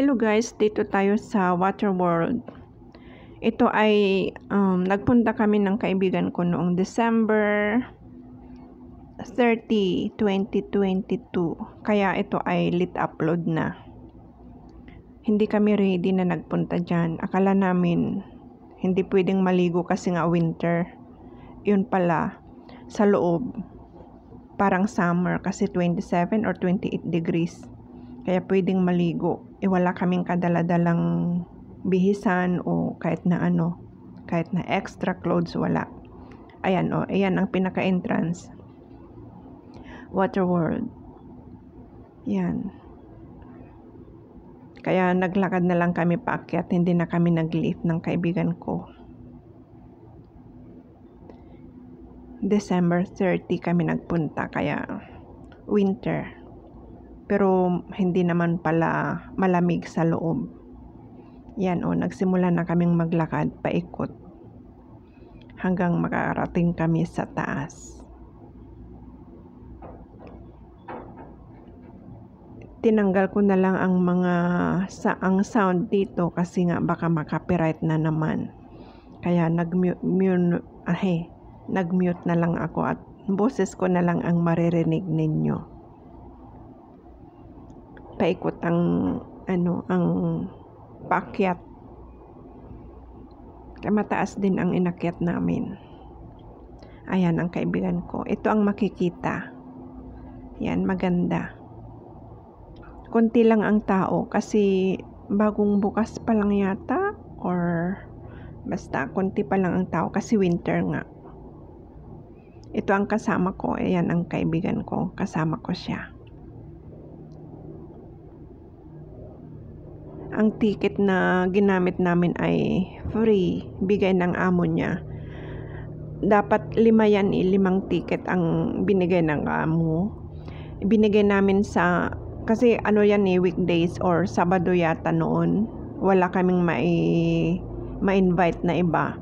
Hello guys, dito tayo sa Water World. Ito ay nagpunta kami ng kaibigan ko noong December 30, 2022. Kaya ito ay lit upload na. Hindi kami ready na nagpunta dyan. Akala namin hindi pwedeng maligo kasi nga winter. Yun pala, sa loob, parang summer kasi 27 or 28 degrees. Kaya pwedeng maligo. Wala kaming kadala-dalang bihisan o kahit na extra clothes, wala. Ayan ayan ang pinaka-entrance. Water World. Yan. Kaya naglakad na lang kami paakyat, hindi na kami nag-lift ng kaibigan ko. December 30 kami nagpunta, kaya winter. Pero hindi naman pala malamig sa loob. Yan nagsimula na kaming maglakad paikot hanggang makarating kami sa taas. Tinanggal ko na lang ang sound dito kasi nga baka makapiright na naman. Kaya nag-mute na lang ako at boses ko na lang ang maririnig ninyo. Paikot ang paakyat. Mataas din ang inakyat namin. Ayan ang kaibigan ko. Ito ang makikita. Yan, maganda. Konti lang ang tao kasi bagong bukas pa lang yata or basta konti pa lang ang tao kasi winter nga. Ito ang kasama ko. Ayan ang kaibigan ko. Kasama ko siya. Ang ticket na ginamit namin ay free. Bigay ng amo niya. Dapat 5 ticket ang binigay ng amo. Binigay namin kasi weekdays or Sabado yata noon. Wala kaming ma-invite na iba.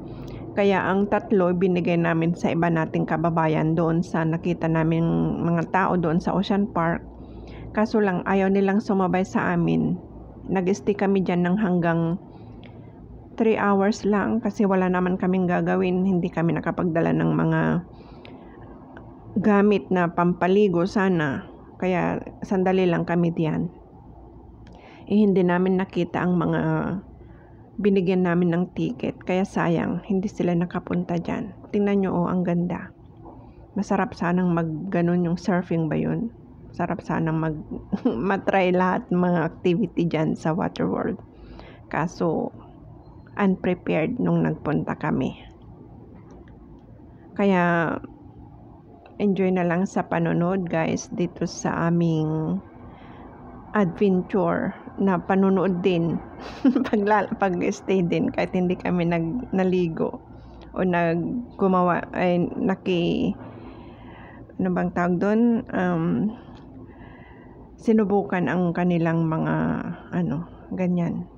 Kaya ang 3 binigay namin sa iba nating kababayan doon sa nakita namin mga tao doon sa Ocean Park. Kaso lang ayaw nilang sumabay sa amin. Nag-stay kami dyan ng hanggang 3 hours lang kasi wala naman kaming gagawin. Hindi kami nakapagdala ng mga gamit na pampaligo sana. Kaya sandali lang kami diyan. Hindi namin nakita ang mga binigyan namin ng ticket. Kaya sayang, hindi sila nakapunta dyan. Tingnan nyo, ang ganda. Masarap sanang mag-ganon yung surfing ba yun? Sarap sanang matry lahat mga activity dyan sa Water World. Kaso, unprepared nung nagpunta kami. Kaya, enjoy na lang sa panonood guys dito sa aming adventure na panonood din. Pag-stay din kahit hindi kami naligo o gumawa ay bang tawag doon? Sinubukan ang kanilang mga ganyan.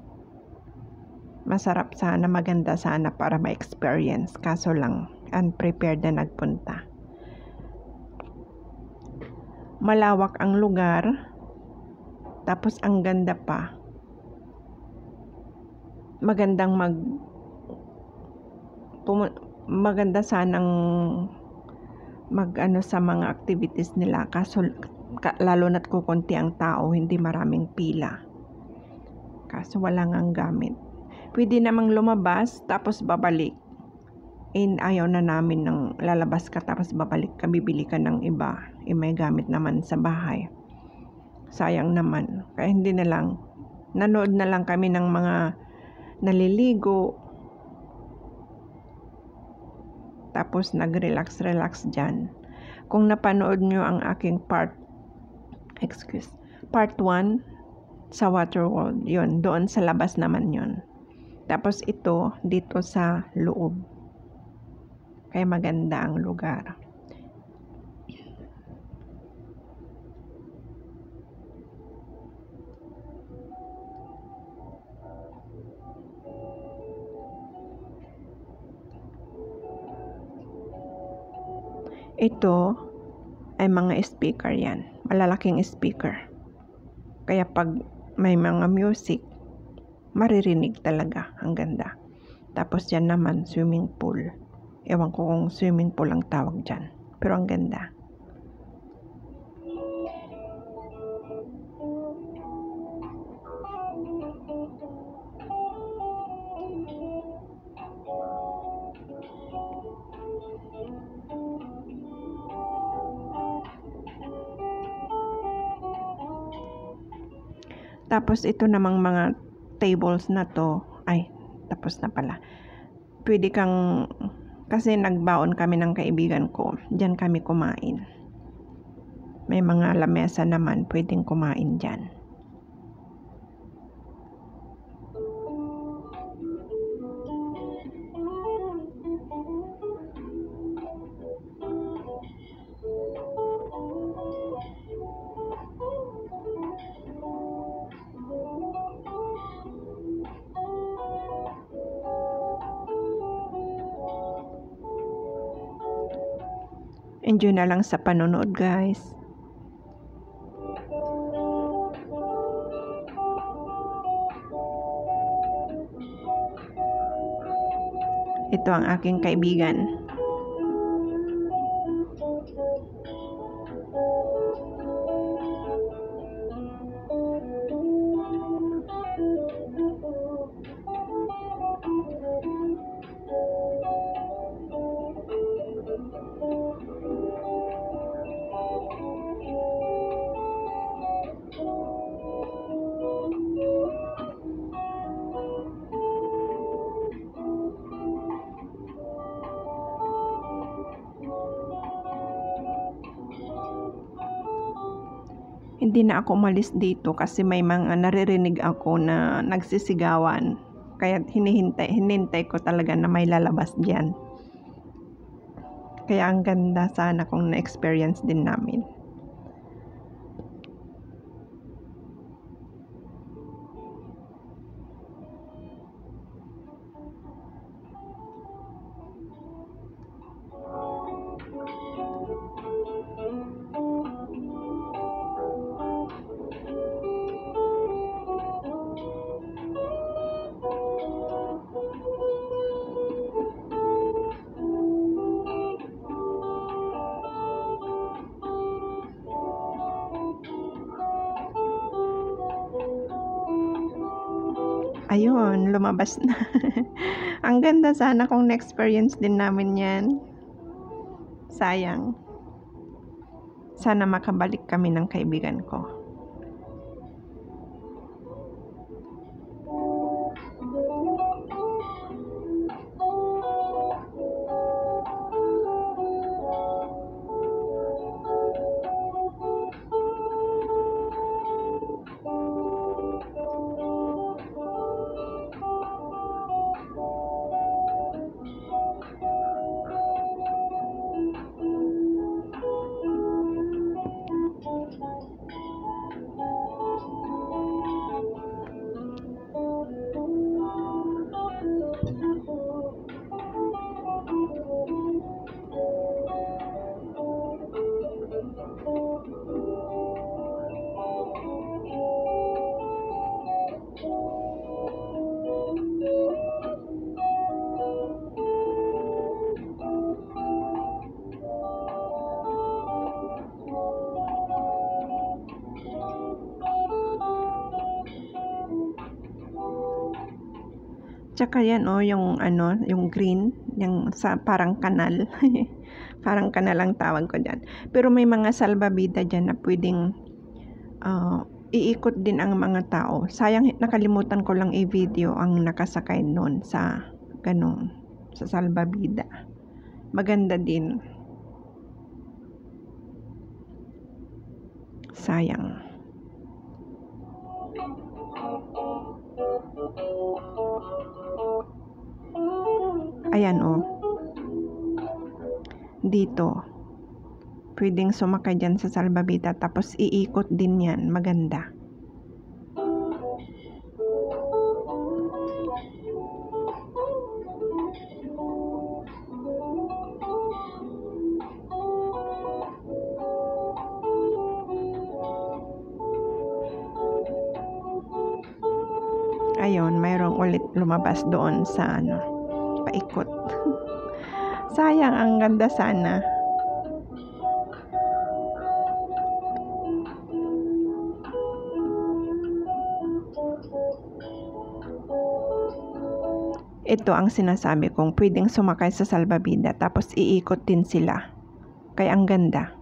Masarap sana, maganda sana para ma-experience. Kaso lang, unprepared na nagpunta. Malawak ang lugar. Tapos ang ganda pa. Maganda sanang sa mga activities nila. Kaso lalo na't kukunti ang tao, hindi maraming pila. Kaso wala ngang gamit. Pwede namang lumabas tapos babalik. Ayaw na namin ng lalabas ka tapos babalik ka, bibili ka ng iba. May gamit naman sa bahay. Sayang naman. Kaya hindi na lang. Nanood na lang kami ng mga naliligo. Tapos nag-relax dyan. Kung napanood nyo ang aking part 1 sa Water World, yun, doon sa labas naman yun. Tapos ito, dito sa loob. Kaya maganda ang lugar. Ito ay mga speaker yan. Malalaking speaker. Kaya pag may mga music, maririnig talaga. Ang ganda. Tapos yan naman, swimming pool. Ewan ko kung swimming pool ang tawag dyan. Pero ang ganda. Tapos ito namang mga tables na to, ay, tapos na pala. Pwede kang, kasi nagbaon kami ng kaibigan ko, dyan kami kumain. May mga lamesa naman, pwedeng kumain dyan. Enjoy na lang sa panonood, guys. Ito ang aking kaibigan. Hindi na ako umalis dito kasi may mga naririnig ako na nagsisigawan. Kaya hinintay ko talaga na may lalabas diyan. Kaya ang ganda sana kung na-experience din namin. Ayun, lumabas na. Ang ganda sana kung na-experience din namin yan. Sayang. Sana makabalik kami ng kaibigan ko. Tsaka yan yung green, yung sa parang kanal. Parang kanal ang tawag ko diyan. Pero may mga salbabida diyan na pwedeng iikot din ang mga tao. Sayang nakalimutan ko lang i-video ang nakasakay noon sa sa salbabida. Maganda din. Sayang. Ayan dito pwedeng sumakay dyan sa salbabida tapos iikot din yan, maganda. ayun, mayroong ulit lumabas doon sa ano, paikot. Sayang, ang ganda sana. Ito ang sinasabi kong pwedeng sumakay sa salbabida tapos iikot din sila. Kaya ang ganda.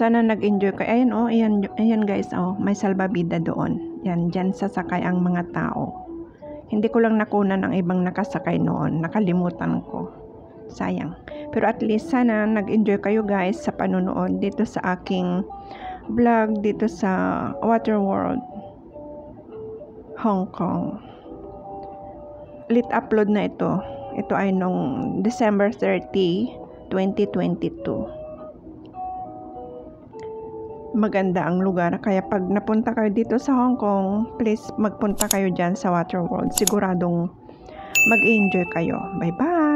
Sana nag-enjoy kayo. Ayun oh, ayan guys, oh, may salbabida doon. Yan, dyan sasakay ang mga tao. Hindi ko lang nakunan ang ibang nakasakay noon. Nakalimutan ko. Sayang. Pero at least sana nag-enjoy kayo guys sa panonood dito sa aking vlog dito sa Waterworld Hong Kong. Lit upload na ito. Ito ay nung December 30, 2022. Maganda ang lugar, kaya pag napunta kayo dito sa Hong Kong, please magpunta kayo dyan sa Waterworld. Siguradong mag-enjoy kayo. Bye bye!